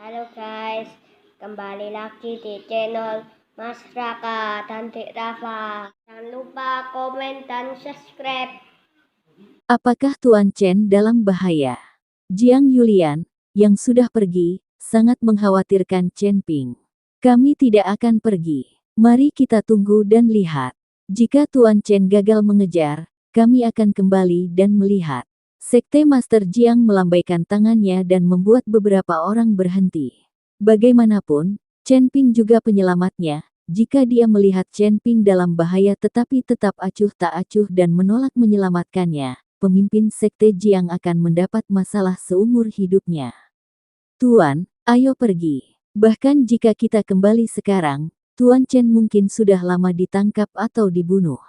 Halo guys, kembali lagi di channel Mas Raka dan Dek Rafa. Jangan lupa komen dan subscribe. Apakah Tuan Chen dalam bahaya? Jiang Yulian, yang sudah pergi, sangat mengkhawatirkan Chen Ping. Kami tidak akan pergi. Mari kita tunggu dan lihat. Jika Tuan Chen gagal mengejar, kami akan kembali dan melihat. Sekte Master Jiang melambaikan tangannya dan membuat beberapa orang berhenti. Bagaimanapun, Chen Ping juga penyelamatnya. Jika dia melihat Chen Ping dalam bahaya tetapi tetap acuh tak acuh dan menolak menyelamatkannya, pemimpin Sekte Jiang akan mendapat masalah seumur hidupnya. Tuan, ayo pergi. Bahkan jika kita kembali sekarang, Tuan Chen mungkin sudah lama ditangkap atau dibunuh.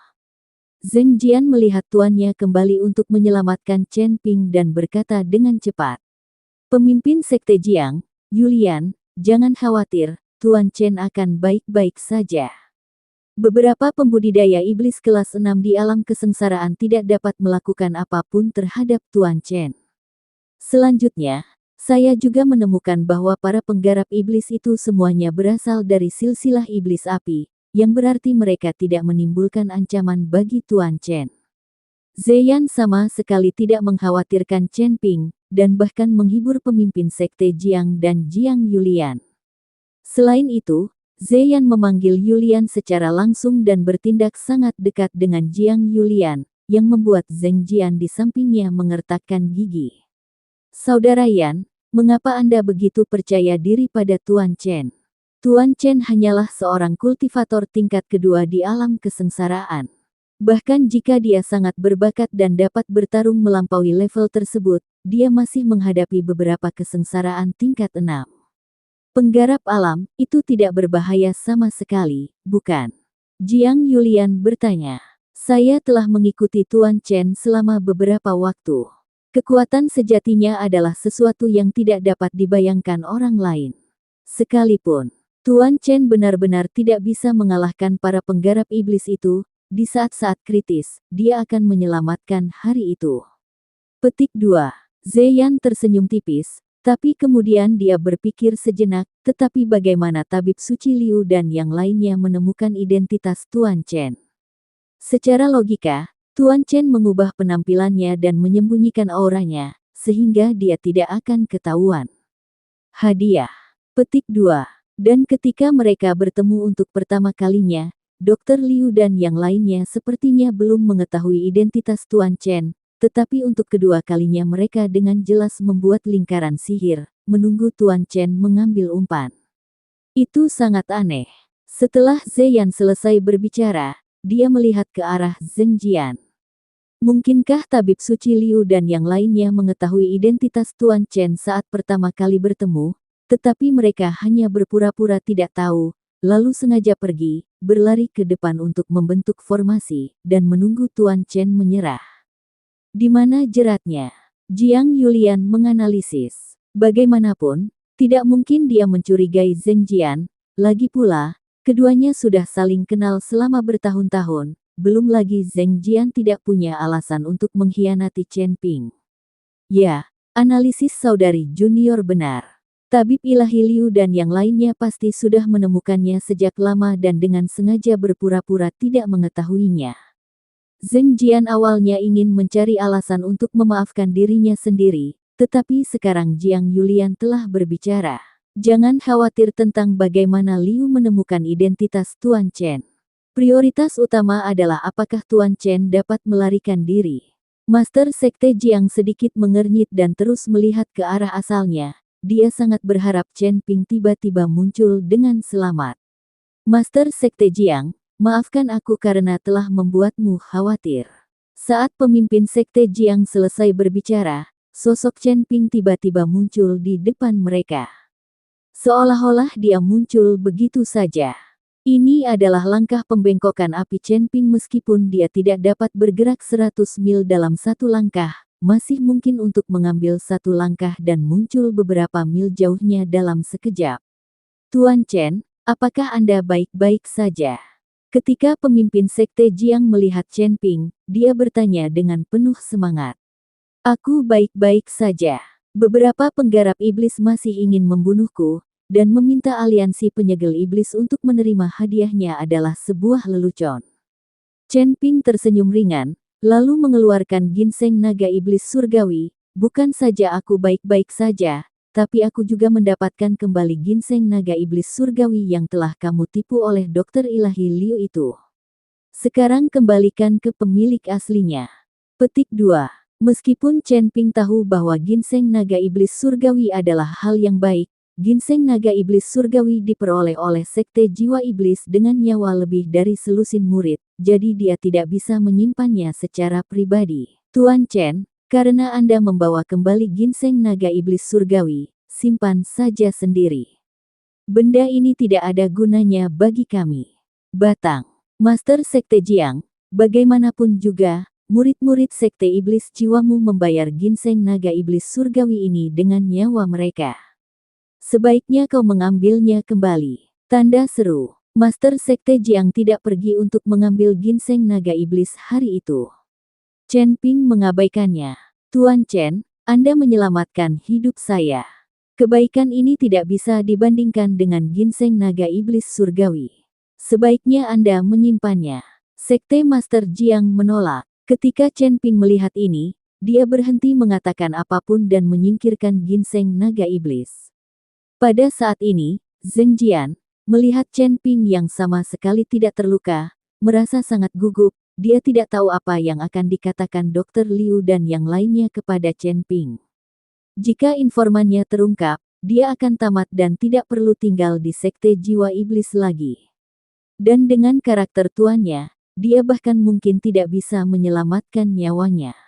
Zheng Jian melihat tuannya kembali untuk menyelamatkan Chen Ping dan berkata dengan cepat. Pemimpin Sekte Jiang, Yulian, jangan khawatir, Tuan Chen akan baik-baik saja. Beberapa pembudidaya iblis kelas 6 di alam kesengsaraan tidak dapat melakukan apapun terhadap Tuan Chen. Selanjutnya, saya juga menemukan bahwa para penggarap iblis itu semuanya berasal dari silsilah iblis api, yang berarti mereka tidak menimbulkan ancaman bagi Tuan Chen. Zeyan sama sekali tidak mengkhawatirkan Chen Ping, dan bahkan menghibur pemimpin Sekte Jiang dan Jiang Yulian. Selain itu, Zeyan memanggil Yulian secara langsung dan bertindak sangat dekat dengan Jiang Yulian, yang membuat Zheng Jian di sampingnya mengertakkan gigi. Saudara Yan, mengapa Anda begitu percaya diri pada Tuan Chen? Tuan Chen hanyalah seorang kultivator tingkat kedua di alam kesengsaraan. Bahkan jika dia sangat berbakat dan dapat bertarung melampaui level tersebut, dia masih menghadapi beberapa kesengsaraan tingkat 6. Penggarap alam, itu tidak berbahaya sama sekali, bukan? Jiang Yulian bertanya. Saya telah mengikuti Tuan Chen selama beberapa waktu. Kekuatan sejatinya adalah sesuatu yang tidak dapat dibayangkan orang lain. Sekalipun Tuan Chen benar-benar tidak bisa mengalahkan para penggarap iblis itu, di saat-saat kritis, dia akan menyelamatkan hari itu. Petik 2. Zeyan tersenyum tipis, tapi kemudian dia berpikir sejenak, tetapi bagaimana tabib suci Liu dan yang lainnya menemukan identitas Tuan Chen? Secara logika, Tuan Chen mengubah penampilannya dan menyembunyikan auranya, sehingga dia tidak akan ketahuan. Hadiah. Petik 2. Dan ketika mereka bertemu untuk pertama kalinya, Dr. Liu dan yang lainnya sepertinya belum mengetahui identitas Tuan Chen, tetapi untuk kedua kalinya mereka dengan jelas membuat lingkaran sihir, menunggu Tuan Chen mengambil umpan. Itu sangat aneh. Setelah Zeyan selesai berbicara, dia melihat ke arah Zheng Jian. Mungkinkah tabib suci Liu dan yang lainnya mengetahui identitas Tuan Chen saat pertama kali bertemu, tetapi mereka hanya berpura-pura tidak tahu, lalu sengaja pergi, berlari ke depan untuk membentuk formasi, dan menunggu Tuan Chen menyerah. Di mana jeratnya? Jiang Yulian menganalisis. Bagaimanapun, tidak mungkin dia mencurigai Zheng Jian, lagi pula, keduanya sudah saling kenal selama bertahun-tahun, belum lagi Zheng Jian tidak punya alasan untuk mengkhianati Chen Ping. Ya, analisis saudari junior benar. Tabib ilahi Liu dan yang lainnya pasti sudah menemukannya sejak lama dan dengan sengaja berpura-pura tidak mengetahuinya. Zheng Jian awalnya ingin mencari alasan untuk memaafkan dirinya sendiri, tetapi sekarang Jiang Yulian telah berbicara. Jangan khawatir tentang bagaimana Liu menemukan identitas Tuan Chen. Prioritas utama adalah apakah Tuan Chen dapat melarikan diri. Master Sekte Jiang sedikit mengernyit dan terus melihat ke arah asalnya. Dia sangat berharap Chen Ping tiba-tiba muncul dengan selamat. Master Sekte Jiang, maafkan aku karena telah membuatmu khawatir. Saat pemimpin Sekte Jiang selesai berbicara, sosok Chen Ping tiba-tiba muncul di depan mereka. Seolah-olah dia muncul begitu saja. Ini adalah langkah pembengkokan api Chen Ping meskipun dia tidak dapat bergerak 100 mil dalam satu langkah, masih mungkin untuk mengambil satu langkah dan muncul beberapa mil jauhnya dalam sekejap. Tuan Chen, apakah Anda baik-baik saja? Ketika pemimpin Sekte Jiang melihat Chen Ping, dia bertanya dengan penuh semangat. Aku baik-baik saja. Beberapa penggarap iblis masih ingin membunuhku, dan meminta aliansi penyegel iblis untuk menerima hadiahnya adalah sebuah lelucon. Chen Ping tersenyum ringan, lalu mengeluarkan ginseng naga iblis surgawi. Bukan saja aku baik-baik saja, tapi aku juga mendapatkan kembali ginseng naga iblis surgawi yang telah kamu tipu oleh dokter ilahi Liu itu. Sekarang kembalikan ke pemilik aslinya. Petik 2. Meskipun Chen Ping tahu bahwa ginseng naga iblis surgawi adalah hal yang baik, ginseng naga iblis surgawi diperoleh oleh sekte jiwa iblis dengan nyawa lebih dari selusin murid, jadi dia tidak bisa menyimpannya secara pribadi. Tuan Chen, karena Anda membawa kembali ginseng naga iblis surgawi, simpan saja sendiri. Benda ini tidak ada gunanya bagi kami. Batang. Master Sekte Jiang, bagaimanapun juga, murid-murid Sekte Iblis Jiwamu membayar ginseng naga iblis surgawi ini dengan nyawa mereka. Sebaiknya kau mengambilnya kembali. Tanda seru. Master Sekte Jiang tidak pergi untuk mengambil ginseng naga iblis hari itu. Chen Ping mengabaikannya. Tuan Chen, Anda menyelamatkan hidup saya. Kebaikan ini tidak bisa dibandingkan dengan ginseng naga iblis surgawi. Sebaiknya Anda menyimpannya. Sekte Master Jiang menolak. Ketika Chen Ping melihat ini, dia berhenti mengatakan apapun dan menyingkirkan ginseng naga iblis. Pada saat ini, Zheng Jian, melihat Chen Ping yang sama sekali tidak terluka, merasa sangat gugup. Dia tidak tahu apa yang akan dikatakan Dr. Liu dan yang lainnya kepada Chen Ping. Jika informannya terungkap, dia akan tamat dan tidak perlu tinggal di sekte jiwa iblis lagi. Dan dengan karakter tuannya, dia bahkan mungkin tidak bisa menyelamatkan nyawanya.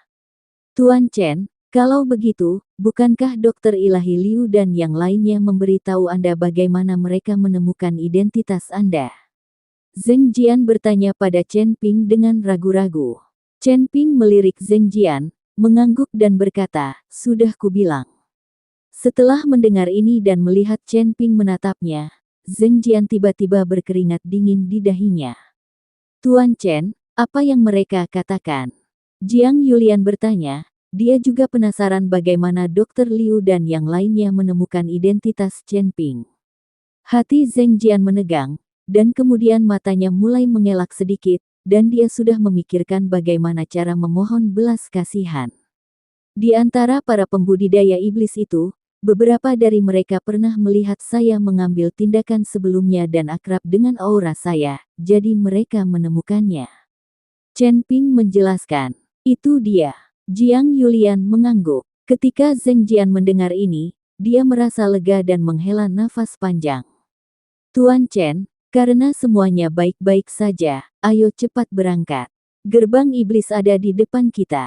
Tuan Chen, kalau begitu, bukankah Dokter Ilahi Liu dan yang lainnya memberitahu Anda bagaimana mereka menemukan identitas Anda? Zheng Jian bertanya pada Chen Ping dengan ragu-ragu. Chen Ping melirik Zheng Jian, mengangguk dan berkata, "Sudah kubilang." Setelah mendengar ini dan melihat Chen Ping menatapnya, Zheng Jian tiba-tiba berkeringat dingin di dahinya. Tuan Chen, apa yang mereka katakan? Jiang Yulian bertanya, dia juga penasaran bagaimana Dr. Liu dan yang lainnya menemukan identitas Chen Ping. Hati Zheng Jian menegang, dan kemudian matanya mulai mengelak sedikit, dan dia sudah memikirkan bagaimana cara memohon belas kasihan. Di antara para pembudidaya iblis itu, beberapa dari mereka pernah melihat saya mengambil tindakan sebelumnya dan akrab dengan aura saya, jadi mereka menemukannya. Chen Ping menjelaskan. Itu dia. Jiang Yulian mengangguk. Ketika Zheng Jian mendengar ini, dia merasa lega dan menghela nafas panjang. Tuan Chen, karena semuanya baik-baik saja, ayo cepat berangkat. Gerbang iblis ada di depan kita,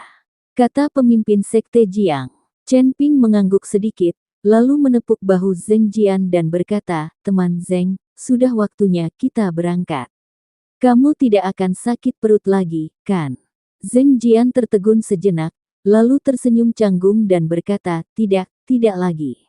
kata pemimpin sekte Jiang. Chen Ping mengangguk sedikit, lalu menepuk bahu Zheng Jian dan berkata, "Teman Zheng, sudah waktunya kita berangkat. Kamu tidak akan sakit perut lagi, kan?" Zheng Jian tertegun sejenak, lalu tersenyum canggung dan berkata, tidak lagi."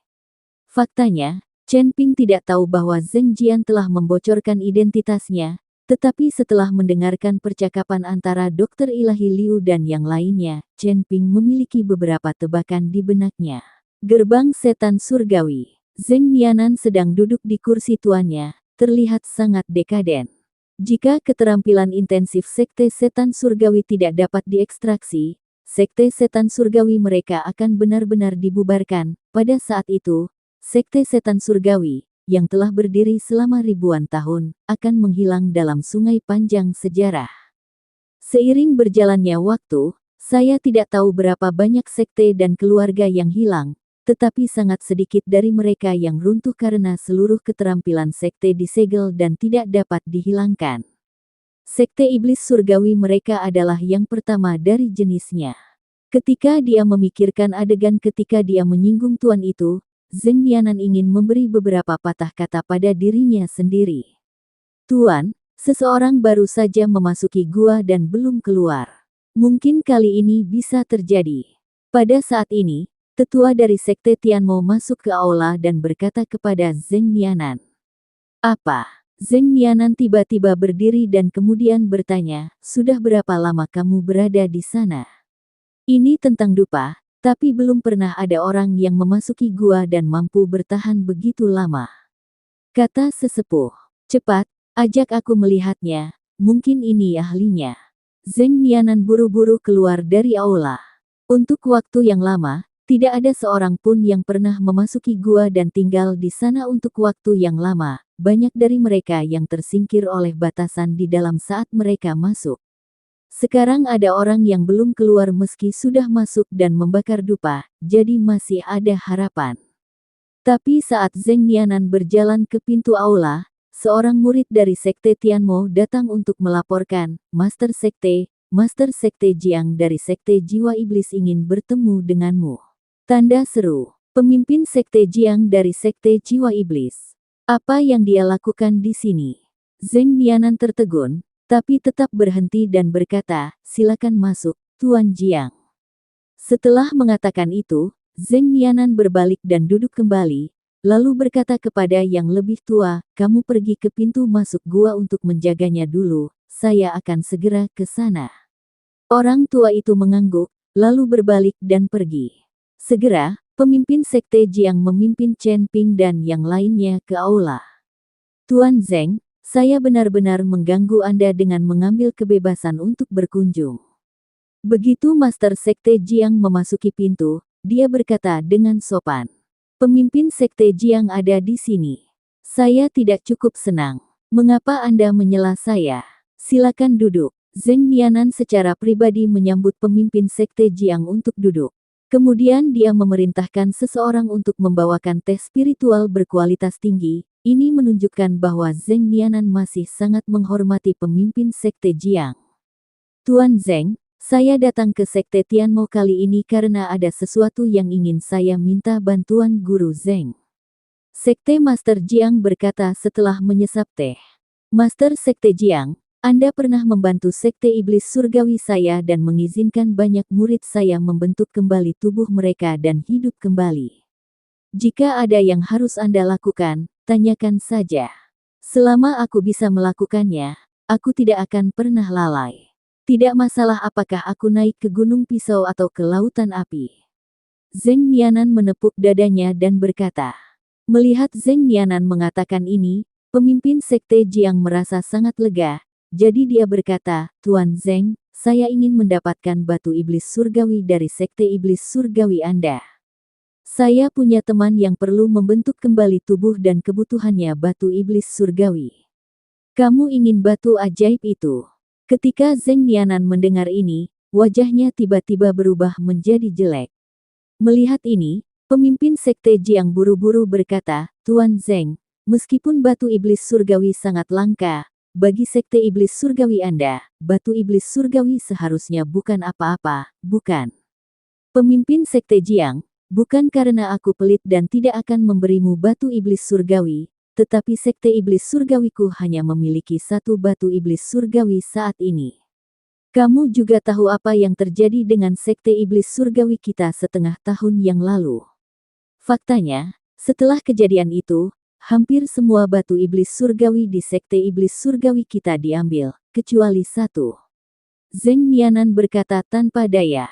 Faktanya, Chen Ping tidak tahu bahwa Zheng Jian telah membocorkan identitasnya, tetapi setelah mendengarkan percakapan antara Dokter Ilahi Liu dan yang lainnya, Chen Ping memiliki beberapa tebakan di benaknya. Gerbang Setan Surgawi. Zheng Nianan sedang duduk di kursi tuannya, terlihat sangat dekaden. Jika keterampilan intensif Sekte Setan Surgawi tidak dapat diekstraksi, Sekte Setan Surgawi mereka akan benar-benar dibubarkan. Pada saat itu, Sekte Setan Surgawi, yang telah berdiri selama ribuan tahun, akan menghilang dalam sungai panjang sejarah. Seiring berjalannya waktu, saya tidak tahu berapa banyak sekte dan keluarga yang hilang, tetapi sangat sedikit dari mereka yang runtuh karena seluruh keterampilan sekte disegel dan tidak dapat dihilangkan. Sekte Iblis Surgawi mereka adalah yang pertama dari jenisnya. Ketika dia memikirkan adegan ketika dia menyinggung tuan itu, Zheng Nianan ingin memberi beberapa patah kata pada dirinya sendiri. "Tuan, seseorang baru saja memasuki gua dan belum keluar. Mungkin kali ini bisa terjadi." Pada saat ini, tetua dari Sekte Tianmo masuk ke aula dan berkata kepada Zheng Nianan. "Apa?" Zheng Nianan tiba-tiba berdiri dan kemudian bertanya, "Sudah berapa lama kamu berada di sana?" "Ini tentang dupa, Tapi belum pernah ada orang yang memasuki gua dan mampu bertahan begitu lama. Kata sesepuh. Cepat, ajak aku melihatnya, mungkin ini ahlinya. Zheng Nianan buru-buru keluar dari aula. Untuk waktu yang lama, tidak ada seorang pun yang pernah memasuki gua dan tinggal di sana untuk waktu yang lama. Banyak dari mereka yang tersingkir oleh batasan di dalam saat mereka masuk. Sekarang ada orang yang belum keluar meski sudah masuk dan membakar dupa, jadi masih ada harapan. Tapi saat Zheng Nianan berjalan ke pintu aula, seorang murid dari Sekte Tianmo datang untuk melaporkan, Master Sekte Jiang dari Sekte Jiwa Iblis ingin bertemu denganmu. Tanda seru. Pemimpin Sekte Jiang dari Sekte Jiwa Iblis. Apa yang dia lakukan di sini? Zheng Nianan tertegun, tapi tetap berhenti dan berkata, silakan masuk, Tuan Jiang. Setelah mengatakan itu, Zheng Nianan berbalik dan duduk kembali, lalu berkata kepada yang lebih tua, kamu pergi ke pintu masuk gua untuk menjaganya dulu, saya akan segera ke sana. Orang tua itu mengangguk, lalu berbalik dan pergi. Segera, pemimpin Sekte Jiang memimpin Chen Ping dan yang lainnya ke aula. Tuan Zheng, saya benar-benar mengganggu Anda dengan mengambil kebebasan untuk berkunjung. Begitu Master Sekte Jiang memasuki pintu, dia berkata dengan sopan. Pemimpin Sekte Jiang ada di sini. Saya tidak cukup senang. Mengapa Anda menyela saya? Silakan duduk. Zheng Nianan secara pribadi menyambut pemimpin Sekte Jiang untuk duduk. Kemudian dia memerintahkan seseorang untuk membawakan teh spiritual berkualitas tinggi. Ini menunjukkan bahwa Zheng Nianan masih sangat menghormati pemimpin Sekte Jiang. Tuan Zheng, saya datang ke Sekte Tianmo kali ini karena ada sesuatu yang ingin saya minta bantuan Guru Zheng. Sekte Master Jiang berkata setelah menyesap teh. Master Sekte Jiang, Anda pernah membantu Sekte Iblis Surgawi saya dan mengizinkan banyak murid saya membentuk kembali tubuh mereka dan hidup kembali. Jika ada yang harus Anda lakukan, tanyakan saja. Selama aku bisa melakukannya, aku tidak akan pernah lalai. Tidak masalah apakah aku naik ke Gunung Pisau atau ke Lautan Api. Zheng Nianan menepuk dadanya dan berkata. Melihat Zheng Nianan mengatakan ini, pemimpin Sekte Jiang merasa sangat lega, jadi dia berkata, Tuan Zheng, saya ingin mendapatkan batu iblis surgawi dari Sekte Iblis Surgawi Anda. Saya punya teman yang perlu membentuk kembali tubuh dan kebutuhannya batu iblis surgawi. Kamu ingin batu ajaib itu? Ketika Zheng Nianan mendengar ini, wajahnya tiba-tiba berubah menjadi jelek. Melihat ini, pemimpin Sekte Jiang buru-buru berkata, Tuan Zheng, meskipun batu iblis surgawi sangat langka, bagi Sekte Iblis Surgawi Anda, batu iblis surgawi seharusnya bukan apa-apa, bukan? Pemimpin Sekte Jiang, bukan karena aku pelit dan tidak akan memberimu batu iblis surgawi, tetapi Sekte Iblis Surgawiku hanya memiliki satu batu iblis surgawi saat ini. Kamu juga tahu apa yang terjadi dengan Sekte Iblis Surgawi kita setengah tahun yang lalu. Faktanya, setelah kejadian itu, hampir semua batu iblis surgawi di Sekte Iblis Surgawi kita diambil, kecuali satu. Zheng Nianan berkata tanpa daya.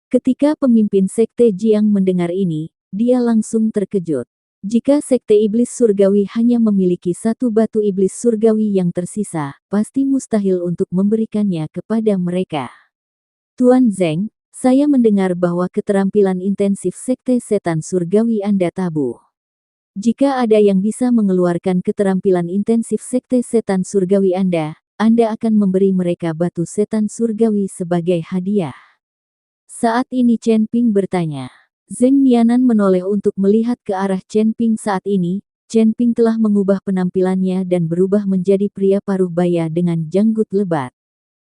Ketika pemimpin Sekte Jiang mendengar ini, dia langsung terkejut. Jika Sekte Iblis Surgawi hanya memiliki satu batu iblis surgawi yang tersisa, pasti mustahil untuk memberikannya kepada mereka. Tuan Zheng, saya mendengar bahwa keterampilan intensif Sekte Setan Surgawi Anda tabuh. Jika ada yang bisa mengeluarkan keterampilan intensif Sekte Setan Surgawi Anda akan memberi mereka batu setan surgawi sebagai hadiah. Saat ini Chen Ping bertanya. Zheng Nianan menoleh untuk melihat ke arah Chen Ping saat ini. Chen Ping telah mengubah penampilannya dan berubah menjadi pria paruh baya dengan janggut lebat.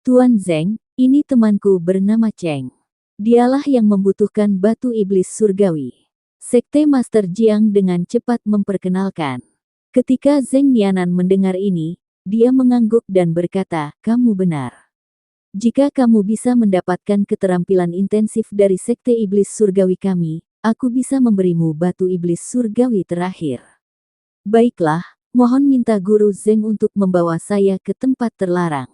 Tuan Zheng, ini temanku bernama Cheng. Dialah yang membutuhkan batu iblis surgawi. Sekte Master Jiang dengan cepat memperkenalkan. Ketika Zheng Nianan mendengar ini, dia mengangguk dan berkata, kamu benar. Jika kamu bisa mendapatkan keterampilan intensif dari Sekte Iblis Surgawi kami, aku bisa memberimu batu iblis surgawi terakhir. Baiklah, mohon minta Guru Zheng untuk membawa saya ke tempat terlarang.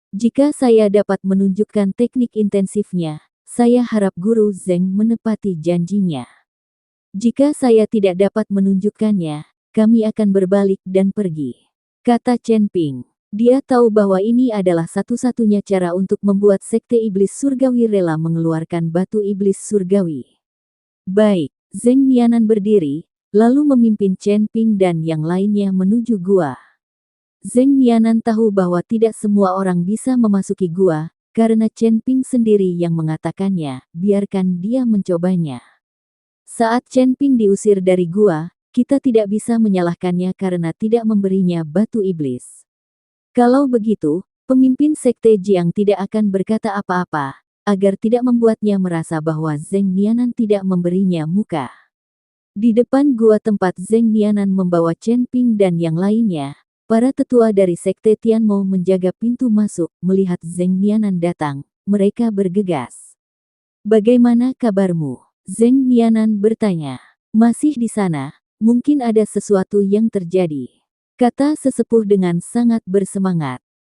Jika saya dapat menunjukkan teknik intensifnya, Saya harap Guru Zeng menepati janjinya. Jika saya tidak dapat menunjukkannya, kami akan berbalik dan pergi, kata Chen Ping. Dia tahu bahwa ini adalah satu-satunya cara untuk membuat Sekte Iblis Surgawi rela mengeluarkan batu iblis surgawi. Baik, Zeng Nianan berdiri, lalu memimpin Chen Ping dan yang lainnya menuju gua. Zeng Nianan tahu bahwa tidak semua orang bisa memasuki gua, karena Chen Ping sendiri yang mengatakannya, biarkan dia mencobanya. Saat Chen Ping diusir dari gua, kita tidak bisa menyalahkannya karena tidak memberinya batu iblis. Kalau begitu, pemimpin Sekte Jiang tidak akan berkata apa-apa, agar tidak membuatnya merasa bahwa Zeng Nianan tidak memberinya muka. Di depan gua tempat Zeng Nianan membawa Chen Ping dan yang lainnya, para tetua dari Sekte Tianmo menjaga pintu masuk. Melihat Zeng Nianan datang, mereka bergegas. Bagaimana kabarmu? Zeng Nianan bertanya. Masih di sana, mungkin ada sesuatu yang terjadi, kata sesepuh dengan sangat bersemangat.